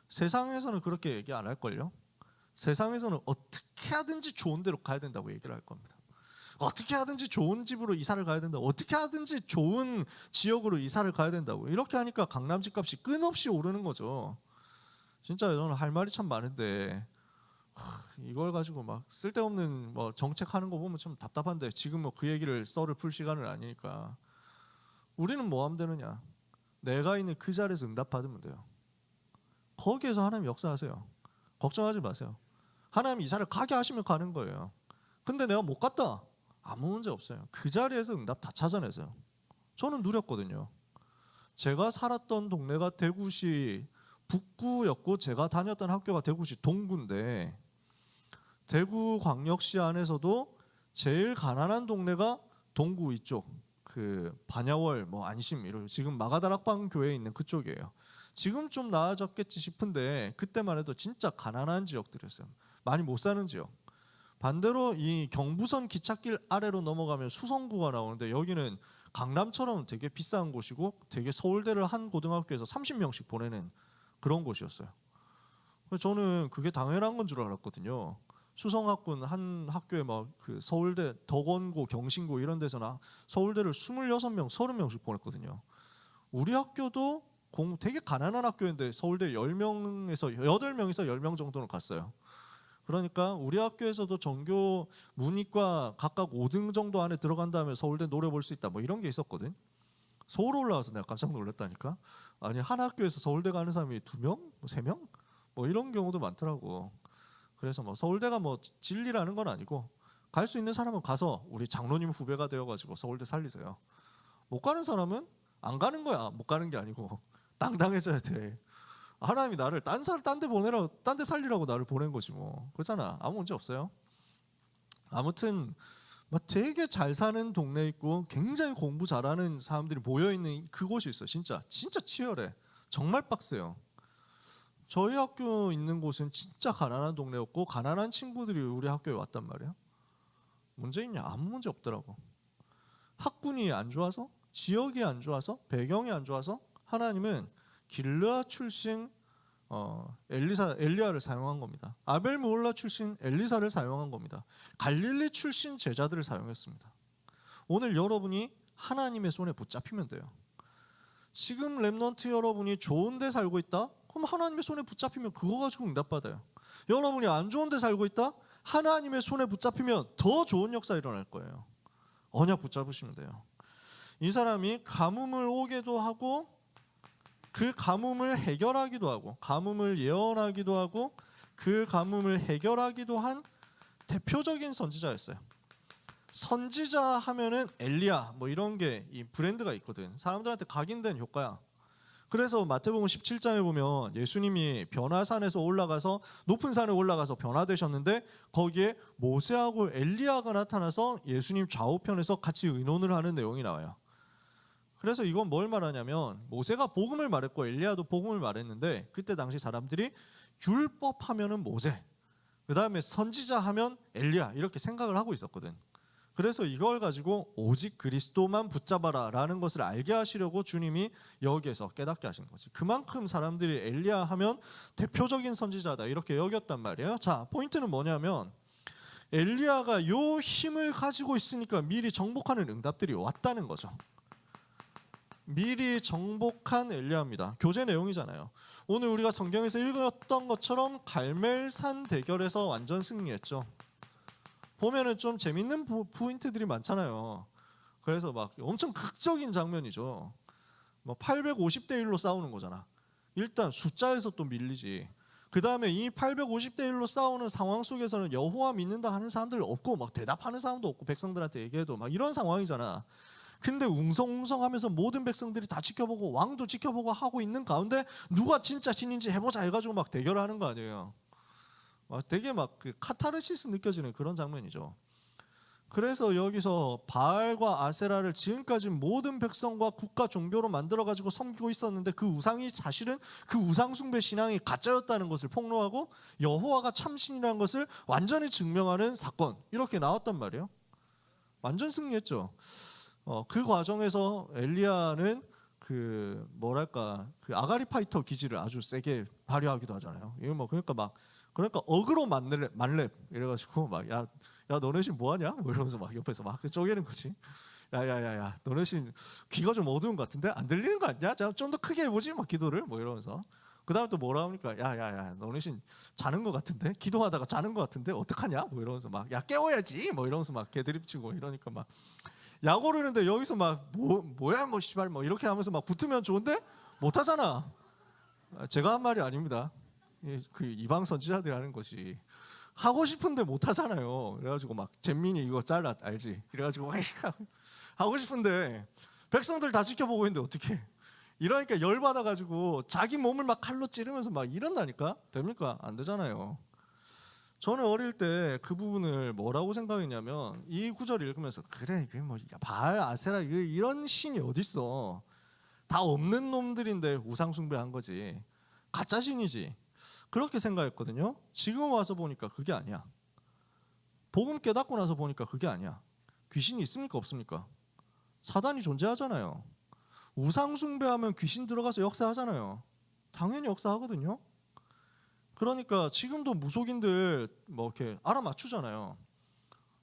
세상에서는 그렇게 얘기 안 할걸요. 세상에서는 어떻게 하든지 좋은 데로 가야 된다고 얘기를 할 겁니다. 어떻게 하든지 좋은 집으로 이사를 가야 된다고, 어떻게 하든지 좋은 지역으로 이사를 가야 된다고. 이렇게 하니까 강남 집값이 끊없이 오르는 거죠. 진짜 저는 할 말이 참 많은데 이걸 가지고 막 쓸데없는 뭐 정책하는 거 보면 참 답답한데, 지금 뭐 그 얘기를 썰을 풀 시간은 아니니까. 우리는 뭐 하면 되느냐? 내가 있는 그 자리에서 응답받으면 돼요. 거기에서 하나님 역사하세요. 걱정하지 마세요. 하나님 이사를 가게 하시면 가는 거예요. 근데 내가 못 갔다, 아무 문제 없어요. 그 자리에서 응답 다 찾아내세요. 저는 누렸거든요. 제가 살았던 동네가 대구시 북구였고, 제가 다녔던 학교가 대구시 동구인데, 대구광역시 안에서도 제일 가난한 동네가 동구 이쪽, 그 반야월, 뭐 안심, 이런 지금 마가다락방 교회에 있는 그쪽이에요. 지금 좀 나아졌겠지 싶은데 그때만 해도 진짜 가난한 지역들이었어요. 많이 못 사는 지역. 반대로 이 경부선 기찻길 아래로 넘어가면 수성구가 나오는데, 여기는 강남처럼 되게 비싼 곳이고 되게 서울대를 한 고등학교에서 30명씩 보내는 그런 곳이었어요. 저는 그게 당연한 건 줄 알았거든요. 수성학군 한 학교에 막 그 서울대 덕원고, 경신고 이런 데서나 서울대를 26명, 30명씩 보냈거든요. 우리 학교도 되게 가난한 학교인데 서울대 10명에서 8명에서 10명 정도는 갔어요. 그러니까 우리 학교에서도 전교 문이과 각각 5등 정도 안에 들어간 다음에 서울대 노려볼 수 있다, 뭐 이런 게 있었거든. 서울 올라와서 내가 깜짝 놀랐다니까. 아니, 한 학교에서 서울대 가는 사람이 2명? 3명? 뭐 이런 경우도 많더라고. 그래서 뭐 서울대가 뭐 진리라는 건 아니고, 갈 수 있는 사람은 가서 우리 장로님 후배가 되어가지고 서울대 살리세요. 못 가는 사람은 안 가는 거야. 못 가는 게 아니고 당당해져야 돼. 하나님이 나를 딴 데 보내라고, 딴 데 살리라고 나를 보낸 거지 뭐. 그렇잖아. 아무 문제 없어요. 아무튼 뭐 되게 잘 사는 동네 있고 굉장히 공부 잘하는 사람들이 모여 있는 그곳이 있어요. 진짜 치열해. 정말 빡세요. 저희 학교 있는 곳은 진짜 가난한 동네였고, 가난한 친구들이 우리 학교에 왔단 말이야. 문제 있냐? 아무 문제 없더라고. 학군이 안 좋아서, 지역이 안 좋아서, 배경이 안 좋아서 하나님은 길르아 출신 엘리야를 사용한 겁니다. 아벨 무홀라 출신 엘리사를 사용한 겁니다. 갈릴리 출신 제자들을 사용했습니다. 오늘 여러분이 하나님의 손에 붙잡히면 돼요. 지금 렘넌트 여러분이 좋은 데 살고 있다? 그럼 하나님의 손에 붙잡히면 그거 가지고 응답받아요. 여러분이 안 좋은 데 살고 있다? 하나님의 손에 붙잡히면 더 좋은 역사 일어날 거예요. 언약 붙잡으시면 돼요. 이 사람이 가뭄을 오게도 하고, 그 가뭄을 해결하기도 하고, 가뭄을 예언하기도 하고, 그 가뭄을 해결하기도 한 대표적인 선지자였어요. 선지자 하면은 엘리야 뭐 이런 게 이 브랜드가 있거든. 사람들한테 각인된 효과야. 그래서 마태복음 17장에 보면 예수님이 변화산에서 올라가서, 높은 산에 올라가서 변화되셨는데, 거기에 모세하고 엘리야가 나타나서 예수님 좌우편에서 같이 의논을 하는 내용이 나와요. 그래서 이건 뭘 말하냐면, 모세가 복음을 말했고 엘리야도 복음을 말했는데, 그때 당시 사람들이 율법 하면은 모세, 그 다음에 선지자 하면 엘리야, 이렇게 생각을 하고 있었거든. 그래서 이걸 가지고 오직 그리스도만 붙잡아라 라는 것을 알게 하시려고 주님이 여기에서 깨닫게 하신 거지. 그만큼 사람들이 엘리야 하면 대표적인 선지자다 이렇게 여겼단 말이에요. 자, 포인트는 뭐냐면, 엘리야가 요 힘을 가지고 있으니까 미리 정복하는 응답들이 왔다는 거죠. 미리 정복한 엘리야입니다. 교재 내용이잖아요. 오늘 우리가 성경에서 읽었던 것처럼 갈멜산 대결에서 완전 승리했죠. 보면은 좀 재밌는 포인트들이 많잖아요. 그래서 막 엄청 극적인 장면이죠. 뭐 850대 1로 싸우는 거잖아. 일단 숫자에서 또 밀리지. 그 다음에 이 850대 1로 싸우는 상황 속에서는 여호와 믿는다 하는 사람들 없고, 막 대답하는 사람도 없고, 백성들한테 얘기해도 막 이런 상황이잖아. 근데 웅성웅성하면서 모든 백성들이 다 지켜보고 왕도 지켜보고 하고 있는 가운데 누가 진짜 신인지 해보자 해가지고 막 대결하는 거 아니에요. 되게 막 그 카타르시스 느껴지는 그런 장면이죠. 그래서 여기서 바알과 아세라를 지금까지 모든 백성과 국가 종교로 만들어가지고 섬기고 있었는데, 그 우상이 사실은 그 우상 숭배 신앙이 가짜였다는 것을 폭로하고 여호와가 참신이라는 것을 완전히 증명하는 사건, 이렇게 나왔단 말이에요. 완전 승리했죠. 그 과정에서 엘리야는 그 뭐랄까 그 아가리 파이터 기질을 아주 세게 발휘하기도 하잖아요. 이거 뭐 그러니까 어그로 만렙 이래가지고 막 야 너네 신 뭐하냐? 뭐 이러면서 막 옆에서 막 쪼개는 거지. 야야야야 너네 신 귀가 좀 어두운 것 같은데 안 들리는 거 아니야? 좀 더 크게 해보지 막 기도를 뭐 이러면서. 그 다음에 또 뭐라 합니까? 야야야 너네 신 자는 것 같은데 기도하다가 자는 것 같은데 어떡하냐? 뭐 이러면서 막 야 깨워야지 뭐 이러면서 막 개드립치고 이러니까 막 약 오르는데 여기서 막 뭐야 뭐 씨발 뭐 이렇게 하면서 막 붙으면 좋은데 못 하잖아. 제가 한 말이 아닙니다. 그 이방 선지자들이 하는 것이 하고 싶은데 못 하잖아요. 그래가지고 막 잼민이 이거 잘라 알지? 그래가지고 하고 싶은데 백성들 다 지켜보고 있는데 어떻게? 이러니까 열 받아가지고 자기 몸을 막 칼로 찌르면서 막 이런다니까 됩니까? 안 되잖아요. 저는 어릴 때 그 부분을 뭐라고 생각했냐면 이 구절 읽으면서 그래 이게 뭐 바알 아세라 이런 신이 어딨어? 다 없는 놈들인데 우상 숭배한 거지. 가짜 신이지. 그렇게 생각했거든요. 지금 와서 보니까 그게 아니야. 복음 깨닫고 나서 보니까 그게 아니야. 귀신이 있습니까 없습니까? 사단이 존재하잖아요. 우상 숭배하면 귀신 들어가서 역사하잖아요. 당연히 역사하거든요. 그러니까 지금도 무속인들 뭐 이렇게 알아맞추잖아요.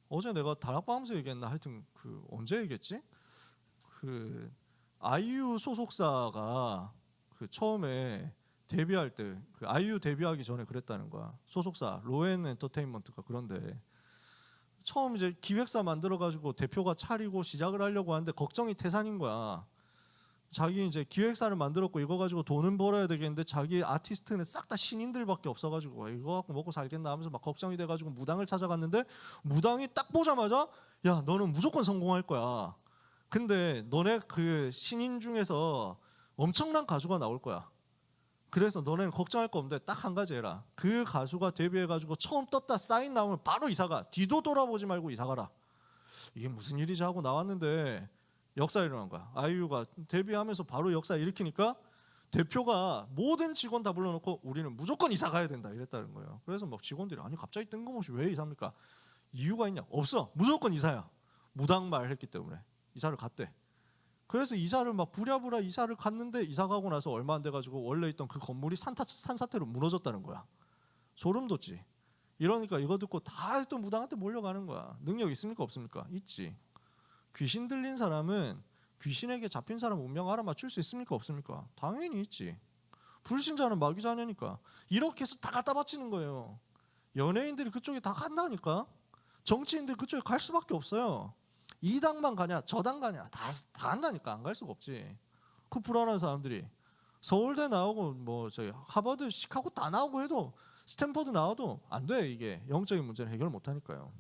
어제 내가 다락방에서 얘기했나 하여튼 그 언제 얘기했지? 그 아이유 소속사가 그 처음에 데뷔할 때 그 아이유 데뷔하기 전에 그랬다는 거야. 소속사 로엔 엔터테인먼트가. 그런데 처음 이제 기획사 만들어 가지고 대표가 차리고 시작을 하려고 하는데 걱정이 태산인 거야. 자기 이제 기획사를 만들었고 이거 가지고 돈은 벌어야 되겠는데 자기 아티스트는 싹 다 신인들밖에 없어가지고 이거 갖고 먹고 살겠나 하면서 막 걱정이 돼가지고 무당을 찾아갔는데 무당이 딱 보자마자 야 너는 무조건 성공할 거야. 근데 너네 그 신인 중에서 엄청난 가수가 나올 거야. 그래서 너네는 걱정할 거 없는데 딱 한 가지 해라. 그 가수가 데뷔해가지고 처음 떴다 사인 나오면 바로 이사가. 뒤도 돌아보지 말고 이사가라. 이게 무슨 일이지 하고 나왔는데 역사 일어난 거야. 아이유가 데뷔하면서 바로 역사 일으키니까 대표가 모든 직원 다 불러놓고 우리는 무조건 이사 가야 된다 이랬다는 거예요. 그래서 막 직원들이 아니 갑자기 뜬금없이 왜 이사입니까? 이유가 있냐? 없어. 무조건 이사야. 무당말 했기 때문에 이사를 갔대. 그래서 이사를 막 부랴부랴 이사를 갔는데 이사 가고 나서 얼마 안 돼가지고 원래 있던 그 건물이 산사태로 무너졌다는 거야. 소름 돋지. 이러니까 이거 듣고 다 또 무당한테 몰려가는 거야. 능력 있습니까 없습니까? 있지. 귀신 들린 사람은 귀신에게 잡힌 사람 운명 알아맞힐 수 있습니까 없습니까? 당연히 있지. 불신자는 마귀 자녀니까. 이렇게 해서 다 갖다 바치는 거예요. 연예인들이 그쪽에 다 간다니까. 정치인들 그쪽에 갈 수밖에 없어요. 이 당만 가냐 저 당 가냐 다 간다니까. 안 갈 수가 없지. 그 불안한 사람들이 서울대 나오고 뭐 저희 하버드 시카고 다 나오고 해도 스탠퍼드 나와도 안 돼. 이게 영적인 문제는 해결 못 하니까요.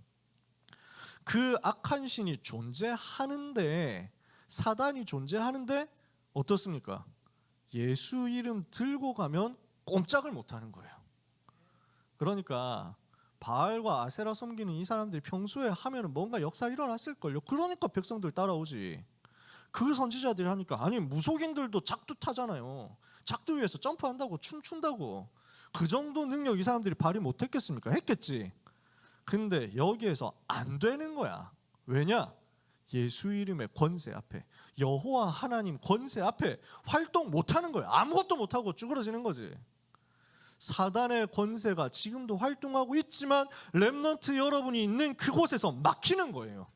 그 악한 신이 존재하는데 사단이 존재하는데 어떻습니까? 예수 이름 들고 가면 꼼짝을 못하는 거예요. 그러니까 바알과 아세라 섬기는 이 사람들이 평소에 하면 뭔가 역사 일어났을걸요. 그러니까 백성들 따라오지. 그 선지자들이 하니까 아니 무속인들도 작두 타잖아요. 작두 위에서 점프한다고 춤춘다고. 그 정도 능력 이 사람들이 발휘 못했겠습니까? 했겠지. 근데 여기에서 안 되는 거야. 왜냐? 예수 이름의 권세 앞에, 여호와 하나님 권세 앞에 활동 못하는 거야. 아무것도 못하고 쭈그러지는 거지. 사단의 권세가 지금도 활동하고 있지만 렘넌트 여러분이 있는 그곳에서 막히는 거예요.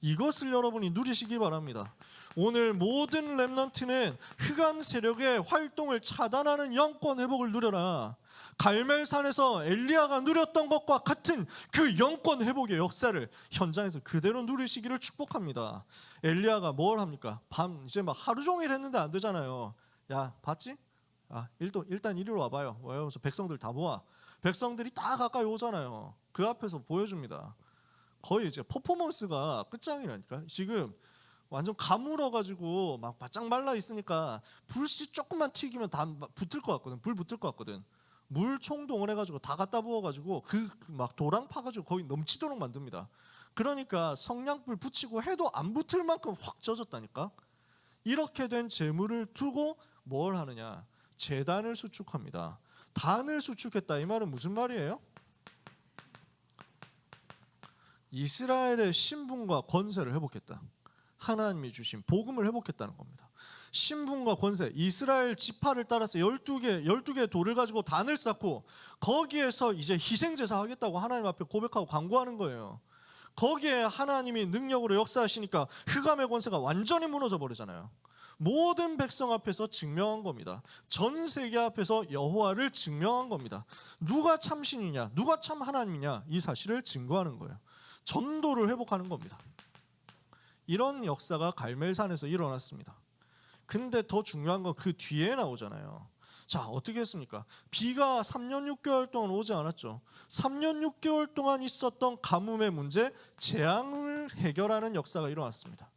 이것을 여러분이 누리시기 바랍니다. 오늘 모든 렘넌트는 흑암 세력의 활동을 차단하는 영권 회복을 누려라. 갈멜산에서 엘리야가 누렸던 것과 같은 그 영권 회복의 역사를 현장에서 그대로 누리시기를 축복합니다. 엘리야가 뭘 합니까? 밤 이제 막 하루 종일 했는데 안 되잖아요. 야 봤지? 일단 이리로 와봐요. 그래서 백성들 다 모아. 백성들이 다 가까이 오잖아요. 그 앞에서 보여줍니다. 거의 이제 퍼포먼스가 끝장이라니까. 지금 완전 가물어가지고 막 바짝 말라 있으니까 불씨 조금만 튀기면 다 붙을 것 같거든. 불 붙을 것 같거든. 물 총동을 해가지고 다 갖다 부어가지고 그 막 도랑 파가지고 거의 넘치도록 만듭니다. 그러니까 성냥불 붙이고 해도 안 붙을 만큼 확 젖었다니까. 이렇게 된 재물을 두고 뭘 하느냐? 제단을 수축합니다. 단을 수축했다. 이 말은 무슨 말이에요? 이스라엘의 신분과 권세를 회복했다. 하나님이 주신 복음을 회복했다는 겁니다. 신분과 권세, 이스라엘 지파를 따라서 12개의 돌을 가지고 단을 쌓고 거기에서 이제 희생제사 하겠다고 하나님 앞에 고백하고 간구하는 거예요. 거기에 하나님이 능력으로 역사하시니까 흑암의 권세가 완전히 무너져 버리잖아요. 모든 백성 앞에서 증명한 겁니다. 전 세계 앞에서 여호와를 증명한 겁니다. 누가 참신이냐, 누가 참 하나님이냐, 이 사실을 증거하는 거예요. 전도를 회복하는 겁니다. 이런 역사가 갈멜산에서 일어났습니다. 근데 더 중요한 건 그 뒤에 나오잖아요. 자, 어떻게 했습니까? 비가 3년 6개월 동안 오지 않았죠. 3년 6개월 동안 있었던 가뭄의 문제, 재앙을 해결하는 역사가 일어났습니다.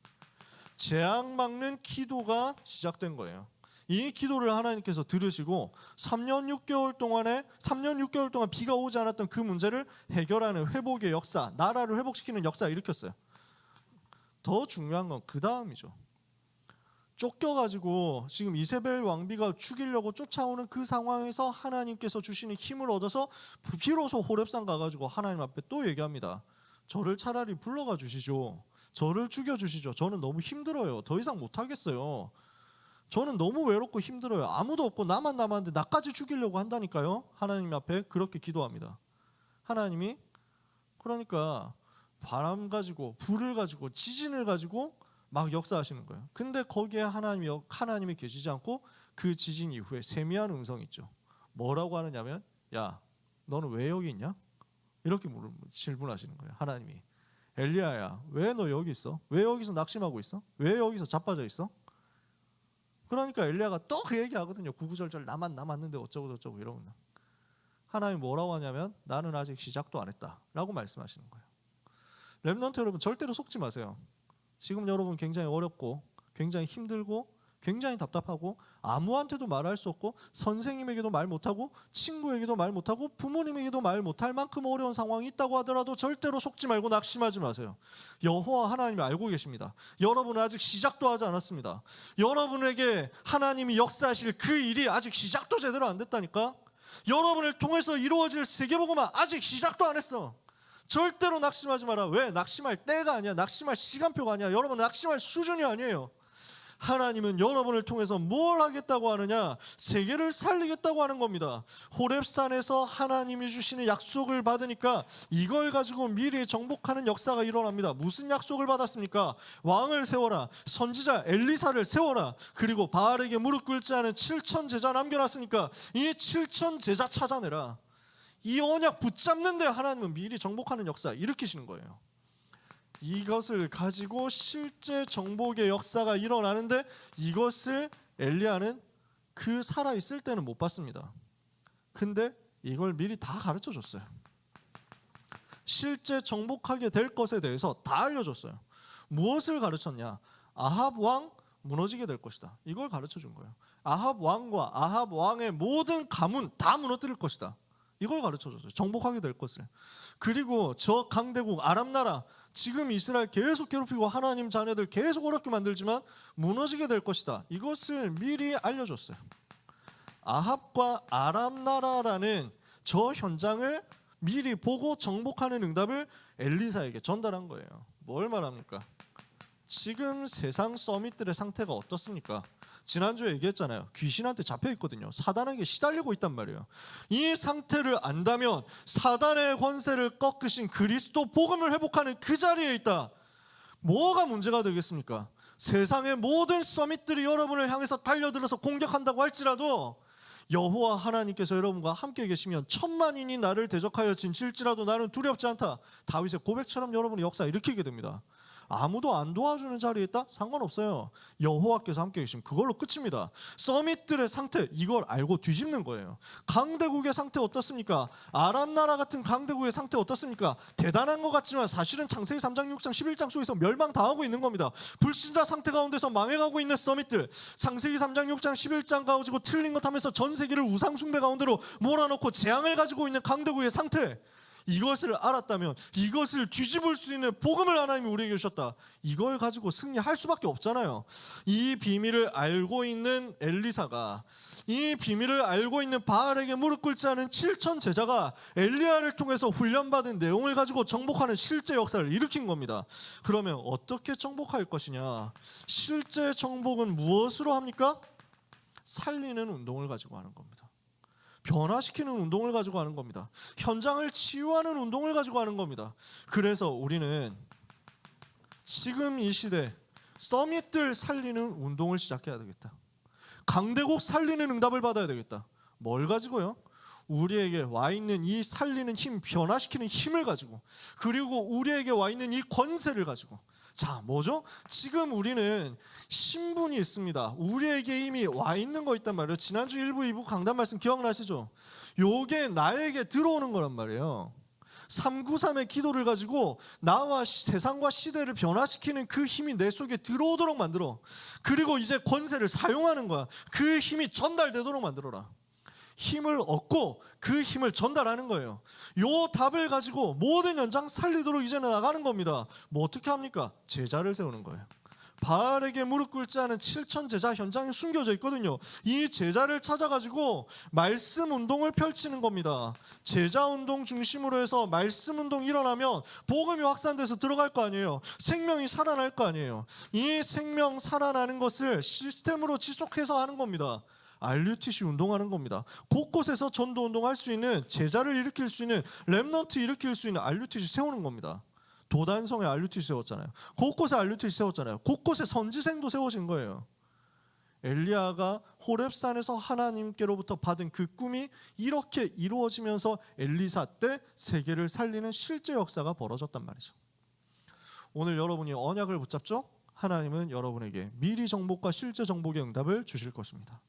재앙 막는 기도가 시작된 거예요. 이 기도를 하나님께서 들으시고 3년 6개월 동안 비가 오지 않았던 그 문제를 해결하는 회복의 역사, 나라를 회복시키는 역사를 일으켰어요. 더 중요한 건 그 다음이죠. 쫓겨가지고 지금 이세벨 왕비가 죽이려고 쫓아오는 그 상황에서 하나님께서 주시는 힘을 얻어서 비로소 호렙산 가가지고 하나님 앞에 또 얘기합니다. 저를 차라리 불러가 주시죠. 저를 죽여주시죠. 저는 너무 힘들어요. 더 이상 못하겠어요. 저는 너무 외롭고 힘들어요. 아무도 없고 나만 남았는데 나까지 죽이려고 한다니까요. 하나님 앞에 그렇게 기도합니다. 하나님이 그러니까 바람 가지고 불을 가지고 지진을 가지고 막 역사하시는 거예요. 근데 거기에 하나님이 계시지 않고 그 지진 이후에 세미한 음성이 있죠. 뭐라고 하느냐면, 야, 너는 왜 여기 있냐? 이렇게 질문하시는 거예요. 하나님이. 엘리야야, 왜 너 여기 있어? 왜 여기서 낙심하고 있어? 왜 여기서 자빠져 있어? 그러니까 엘리야가 또 그 얘기하거든요. 구구절절 나만 남았는데 어쩌고 저쩌고 이러면 하나님이 뭐라고 하냐면, 나는 아직 시작도 안 했다 라고 말씀하시는 거예요. 렘넌트 여러분, 절대로 속지 마세요. 지금 여러분 굉장히 어렵고 굉장히 힘들고 굉장히 답답하고 아무한테도 말할 수 없고 선생님에게도 말 못하고 친구에게도 말 못하고 부모님에게도 말 못할 만큼 어려운 상황이 있다고 하더라도 절대로 속지 말고 낙심하지 마세요. 여호와 하나님이 알고 계십니다. 여러분은 아직 시작도 하지 않았습니다. 여러분에게 하나님이 역사하실 그 일이 아직 시작도 제대로 안 됐다니까. 여러분을 통해서 이루어질 세계복음은 아직 시작도 안 했어. 절대로 낙심하지 마라. 왜? 낙심할 때가 아니야. 낙심할 시간표가 아니야. 여러분 낙심할 수준이 아니에요. 하나님은 여러분을 통해서 뭘 하겠다고 하느냐? 세계를 살리겠다고 하는 겁니다. 호렙산에서 하나님이 주시는 약속을 받으니까 이걸 가지고 미리 정복하는 역사가 일어납니다. 무슨 약속을 받았습니까? 왕을 세워라, 선지자 엘리사를 세워라, 그리고 바알에게 무릎 꿇지 않은 7천 제자 남겨놨으니까 이 7천 제자 찾아내라. 이 언약 붙잡는데 하나님은 미리 정복하는 역사 일으키시는 거예요. 이것을 가지고 실제 정복의 역사가 일어나는데 이것을 엘리야는 그 살아있을 때는 못 봤습니다. 근데 이걸 미리 다 가르쳐 줬어요. 실제 정복하게 될 것에 대해서 다 알려줬어요. 무엇을 가르쳤냐? 아합 왕 무너지게 될 것이다. 이걸 가르쳐 준 거예요. 아합 왕과 아합 왕의 모든 가문 다 무너뜨릴 것이다. 이걸 가르쳐줬어요. 정복하게 될 것을. 그리고 저 강대국 아람 나라, 지금 이스라엘 계속 괴롭히고 하나님 자녀들 계속 어렵게 만들지만 무너지게 될 것이다. 이것을 미리 알려줬어요. 아합과 아람 나라라는 저 현장을 미리 보고 정복하는 응답을 엘리사에게 전달한 거예요. 뭘 말합니까? 지금 세상 서밋들의 상태가 어떻습니까? 지난주에 얘기했잖아요. 귀신한테 잡혀있거든요. 사단에게 시달리고 있단 말이에요. 이 상태를 안다면 사단의 권세를 꺾으신 그리스도 복음을 회복하는 그 자리에 있다. 뭐가 문제가 되겠습니까? 세상의 모든 서밋들이 여러분을 향해서 달려들어서 공격한다고 할지라도 여호와 하나님께서 여러분과 함께 계시면 천만인이 나를 대적하여 진칠지라도 나는 두렵지 않다. 다윗의 고백처럼 여러분의 역사 일으키게 됩니다. 아무도 안 도와주는 자리에 있다? 상관없어요. 여호와께서 함께 계시면 그걸로 끝입니다. 서밋들의 상태, 이걸 알고 뒤집는 거예요. 강대국의 상태 어떻습니까? 아람 나라 같은 강대국의 상태 어떻습니까? 대단한 것 같지만 사실은 창세기 3장, 6장, 11장 속에서 멸망당하고 있는 겁니다. 불신자 상태 가운데서 망해가고 있는 서밋들, 창세기 3장, 6장, 11장 가지고 틀린 것 하면서 전 세계를 우상숭배 가운데로 몰아넣고 재앙을 가지고 있는 강대국의 상태, 이것을 알았다면 이것을 뒤집을 수 있는 복음을 하나님이 우리에게 주셨다. 이걸 가지고 승리할 수밖에 없잖아요. 이 비밀을 알고 있는 엘리사가, 이 비밀을 알고 있는 바알에게 무릎 꿇지 않은 7천 제자가 엘리야를 통해서 훈련받은 내용을 가지고 정복하는 실제 역사를 일으킨 겁니다. 그러면 어떻게 정복할 것이냐? 실제 정복은 무엇으로 합니까? 살리는 운동을 가지고 하는 겁니다. 변화시키는 운동을 가지고 하는 겁니다. 현장을 치유하는 운동을 가지고 하는 겁니다. 그래서 우리는 지금 이 시대 서밋들 살리는 운동을 시작해야 되겠다. 강대국 살리는 응답을 받아야 되겠다. 뭘 가지고요? 우리에게 와 있는 이 살리는 힘, 변화시키는 힘을 가지고, 그리고 우리에게 와 있는 이 권세를 가지고. 자, 뭐죠? 지금 우리는 신분이 있습니다. 우리에게 이미 와 있는 거 있단 말이에요. 지난주 1부, 2부 강단 말씀 기억나시죠? 요게 나에게 들어오는 거란 말이에요. 393의 기도를 가지고 나와 세상과 시대를 변화시키는 그 힘이 내 속에 들어오도록 만들어. 그리고 이제 권세를 사용하는 거야. 그 힘이 전달되도록 만들어라. 힘을 얻고 그 힘을 전달하는 거예요. 요 답을 가지고 모든 현장 살리도록 이제는 나가는 겁니다. 뭐 어떻게 합니까? 제자를 세우는 거예요. 바알에게 무릎 꿇지 않은 7천 제자 현장에 숨겨져 있거든요. 이 제자를 찾아가지고 말씀 운동을 펼치는 겁니다. 제자 운동 중심으로 해서 말씀 운동 일어나면 복음이 확산돼서 들어갈 거 아니에요. 생명이 살아날 거 아니에요. 이 생명 살아나는 것을 시스템으로 지속해서 하는 겁니다. RUTC 운동하는 겁니다. 곳곳에서 전도 운동할 수 있는, 제자를 일으킬 수 있는, 렘넌트 일으킬 수 있는 RUTC 세우는 겁니다. 도단성에 RUTC 세웠잖아요. 곳곳에 RUTC 세웠잖아요. 곳곳에 선지생도 세워진 거예요. 엘리야가 호렙산에서 하나님께로부터 받은 그 꿈이 이렇게 이루어지면서 엘리사 때 세계를 살리는 실제 역사가 벌어졌단 말이죠. 오늘 여러분이 언약을 붙잡죠? 하나님은 여러분에게 미리 정복과 실제 정복의 응답을 주실 것입니다.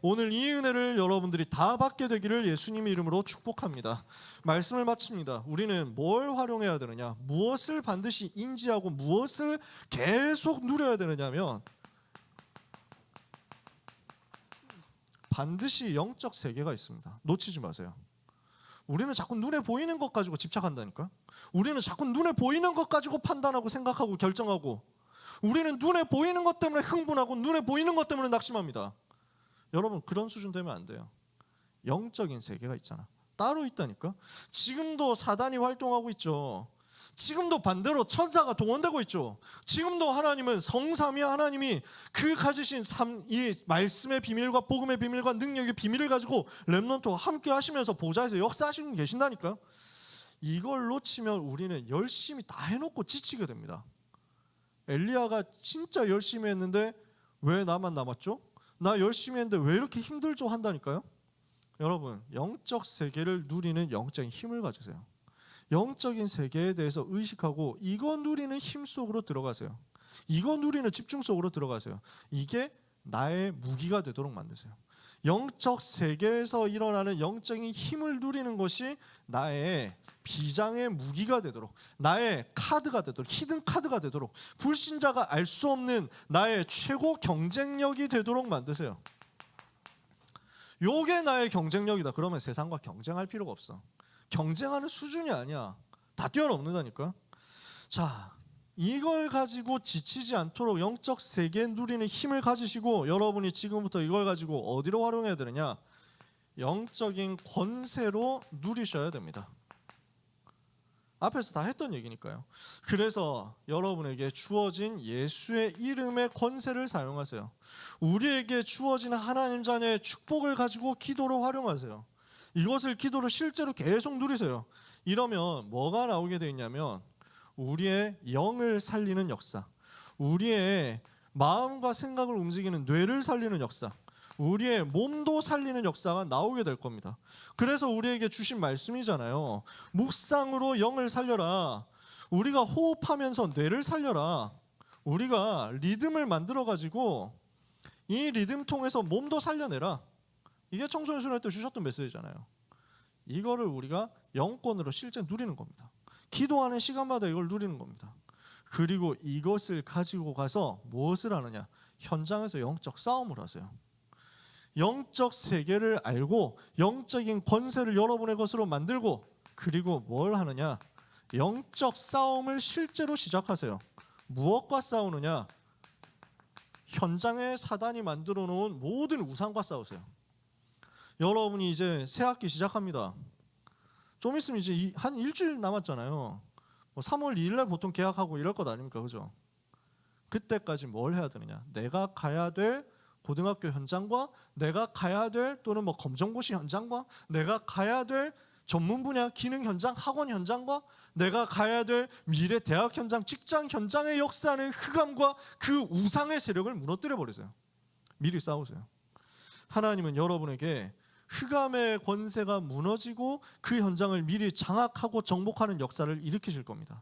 오늘 이 은혜를 여러분들이 다 받게 되기를 예수님의 이름으로 축복합니다. 말씀을 마칩니다. 우리는 뭘 활용해야 되느냐, 무엇을 반드시 인지하고 무엇을 계속 누려야 되느냐면 반드시 영적 세계가 있습니다. 놓치지 마세요. 우리는 자꾸 눈에 보이는 것 가지고 집착한다니까. 우리는 자꾸 눈에 보이는 것 가지고 판단하고 생각하고 결정하고, 우리는 눈에 보이는 것 때문에 흥분하고 눈에 보이는 것 때문에 낙심합니다. 여러분, 그런 수준 되면 안 돼요. 영적인 세계가 있잖아. 따로 있다니까. 지금도 사단이 활동하고 있죠. 지금도 반대로 천사가 동원되고 있죠. 지금도 하나님은 성삼위 하나님이 그 가지신 이 말씀의 비밀과 복음의 비밀과 능력의 비밀을 가지고 렘넌트와 함께 하시면서 보좌에서 역사하시고 계신다니까. 이걸 놓치면 우리는 열심히 다 해놓고 지치게 됩니다. 엘리야가 진짜 열심히 했는데 왜 나만 남았죠? 나 열심히 했는데 왜 이렇게 힘들죠? 한다니까요. 여러분, 영적 세계를 누리는 영적인 힘을 가지세요. 영적인 세계에 대해서 의식하고 이거 누리는 힘 속으로 들어가세요. 이거 누리는 집중 속으로 들어가세요. 이게 나의 무기가 되도록 만드세요. 영적 세계에서 일어나는 영적인 힘을 누리는 것이 나의 비장의 무기가 되도록, 나의 카드가 되도록, 히든 카드가 되도록, 불신자가 알 수 없는 나의 최고 경쟁력이 되도록 만드세요. 요게 나의 경쟁력이다. 그러면 세상과 경쟁할 필요가 없어. 경쟁하는 수준이 아니야. 다 뛰어넘는다니까. 자, 이걸 가지고 지치지 않도록 영적 세계 누리는 힘을 가지시고, 여러분이 지금부터 이걸 가지고 어디로 활용해야 되느냐? 영적인 권세로 누리셔야 됩니다. 앞에서 다 했던 얘기니까요. 그래서 여러분에게 주어진 예수의 이름의 권세를 사용하세요. 우리에게 주어진 하나님 자녀의 축복을 가지고 기도로 활용하세요. 이것을 기도로 실제로 계속 누리세요. 이러면 뭐가 나오게 되어 있냐면 우리의 영을 살리는 역사, 우리의 마음과 생각을 움직이는 뇌를 살리는 역사, 우리의 몸도 살리는 역사가 나오게 될 겁니다. 그래서 우리에게 주신 말씀이잖아요. 묵상으로 영을 살려라. 우리가 호흡하면서 뇌를 살려라. 우리가 리듬을 만들어 가지고 이 리듬 통해서 몸도 살려내라. 이게 청소년 수련회 때 주셨던 메시지잖아요. 이거를 우리가 영권으로 실제 누리는 겁니다. 기도하는 시간마다 이걸 누리는 겁니다. 그리고 이것을 가지고 가서 무엇을 하느냐? 현장에서 영적 싸움을 하세요. 영적 세계를 알고 영적인 권세를 여러분의 것으로 만들고, 그리고 뭘 하느냐? 영적 싸움을 실제로 시작하세요. 무엇과 싸우느냐? 현장에 사단이 만들어 놓은 모든 우상과 싸우세요. 여러분이 이제 새 학기 시작합니다. 좀 있으면 이제 한 일주일 남았잖아요. 뭐 3월 2일 날 보통 개학하고 이럴 것 아닙니까? 그죠? 그때까지 뭘 해야 되느냐? 내가 가야 될 고등학교 현장과 내가 가야 될 또는 뭐 검정고시 현장과 내가 가야 될 전문 분야 기능 현장, 학원 현장과 내가 가야 될 미래 대학 현장, 직장 현장의 역사는 흑암과 그 우상의 세력을 무너뜨려 버리세요. 미리 싸우세요. 하나님은 여러분에게 흑암의 권세가 무너지고 그 현장을 미리 장악하고 정복하는 역사를 일으키실 겁니다.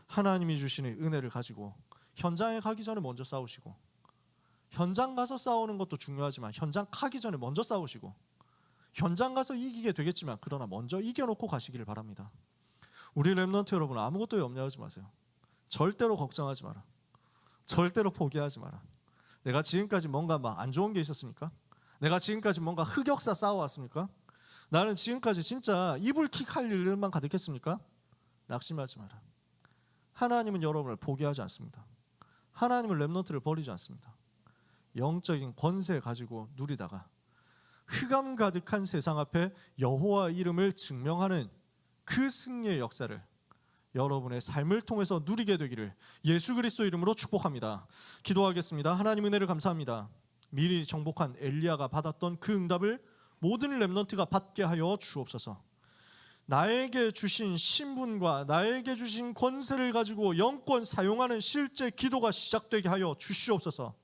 하나님이 주시는 은혜를 가지고 현장에 가기 전에 먼저 싸우시고, 현장 가서 싸우는 것도 중요하지만 현장 가기 전에 먼저 싸우시고, 현장 가서 이기게 되겠지만 그러나 먼저 이겨놓고 가시기를 바랍니다. 우리 렘넌트 여러분, 아무것도 염려하지 마세요. 절대로 걱정하지 마라. 절대로 포기하지 마라. 내가 지금까지 뭔가 막 안 좋은 게 있었습니까? 내가 지금까지 뭔가 흑역사 쌓아왔습니까? 나는 지금까지 진짜 이불킥할 일들만 가득했습니까? 낙심하지 마라. 하나님은 여러분을 포기하지 않습니다. 하나님은 렘넌트를 버리지 않습니다. 영적인 권세 가지고 누리다가 흑암 가득한 세상 앞에 여호와 이름을 증명하는 그 승리의 역사를 여러분의 삶을 통해서 누리게 되기를 예수 그리스도 이름으로 축복합니다. 기도하겠습니다. 하나님 은혜를 감사합니다. 미리 정복한 엘리야가 받았던 그 응답을 모든 렘넌트가 받게 하여 주옵소서. 나에게 주신 신분과 나에게 주신 권세를 가지고 영권 사용하는 실제 기도가 시작되게 하여 주시옵소서.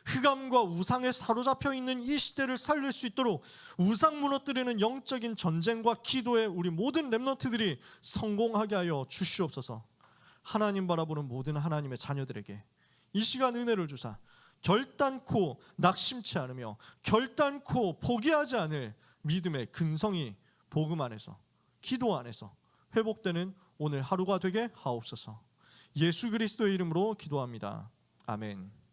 흑암과 우상에 사로잡혀 있는 이 시대를 살릴 수 있도록 우상 무너뜨리는 영적인 전쟁과 기도에 우리 모든 렘넌트들이 성공하게 하여 주시옵소서. 하나님 바라보는 모든 하나님의 자녀들에게 이 시간 은혜를 주사 결단코 낙심치 않으며 결단코 포기하지 않을 믿음의 근성이 복음 안에서, 기도 안에서 회복되는 오늘 하루가 되게 하옵소서. 예수 그리스도의 이름으로 기도합니다. 아멘.